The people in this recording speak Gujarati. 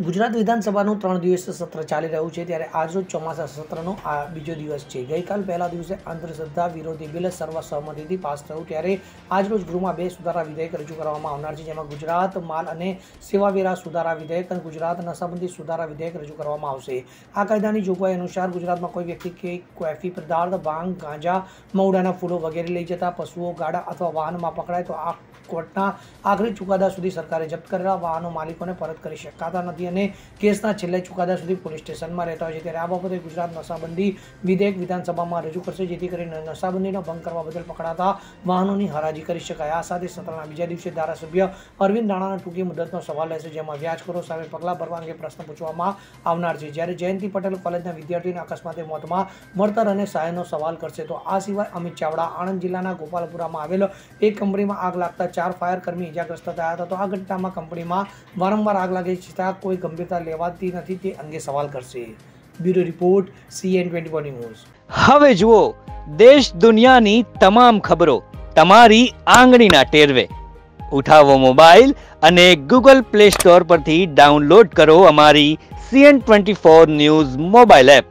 ગુજરાત વિધાનસભાનું 3 દિવસીય સત્ર ચાલી રહ્યું છે ત્યારે આજરોજ ચોમાસા સત્રનો આ બીજો દિવસ છે। ગઈકાલ પહેલા દિવસે અંધશ્રદ્ધા વિરોધી બિલ સર્વસહમતિથી પાસ થયું ત્યારે આજરોજ ગૃહમાં 2 સુધારા વિધેયક રજૂ કરવામાં આવનાર છે, જેમાં ગુજરાત માલ અને સેવાવેરા સુધારા વિધેયક અને ગુજરાત નશાબંધી સુધારા વિધેયક રજૂ કરવામાં આવશે। આ કાયદાની જોગવાઈ અનુસાર ગુજરાતમાં કોઈ વ્યક્તિ કે કેફી પદાર્થ, ભાંગ, ગાંજા, મવડાના ફૂલો વગેરે લઈ જતા પશુઓ, ગાડા અથવા વાહનમાં પકડાય તો આ કોર્ટના આખરી ચુકાદા સુધી સરકારે જપ્ત કરેલા વાહનો માલિકોને પરત કરી શકાતા નથી અને કેસના છેલ્લા ચુકાદા સુધી પોલીસ સ્ટેશનમાં રહેતા હોય છે। ત્યારે આ બાબતે ગુજરાત નશાબંધી વિધેયક વિધાનસભામાં રજૂ કરશે, જેથી કરીને નશાબંધીનો ભંગ કરવા બદલ પકડાતા વાહનોની હરાજી કરી શકાય। આ સાથે સત્રના બીજા દિવસે ધારાસભ્ય અરવિંદ રાણાના ટૂંકી મુદતનો સવાલ રહેશે, જેમાં વ્યાજખોરો સામે પગલાં ભરવા અંગે પ્રશ્ન પૂછવામાં આવનાર છે। જ્યારે જયંતિ પટેલ કોલેજના વિદ્યાર્થીને અકસ્માતે મોતમાં વળતર અને સહાયનો સવાલ કરશે। તો આ સિવાય અમિત ચાવડા આણંદ જિલ્લાના ગોપાલપુરામાં આવેલ એક કંપનીમાં આગ લાગતા 4 ફાયર કર્મી ઇજાગ્રસ્ત થયા હતા। તો આ ઘટનામાં કંપનીમાં વારંવાર આગ લાગે છતાં કોઈ ગંભીરતા લેવાતી નથી તે અંગે સવાલ કરશે। Bureau report CN24 news. હવે જુઓ દેશ દુનિયાની તમામ ખબરો તમારી આંગળીના ટેરવે। ઉઠાવો મોબાઈલ અને ગૂગલ પ્લે સ્ટોર પરથી ડાઉનલોડ કરો અમારી CN24 ન્યૂઝ મોબાઈલ એપ।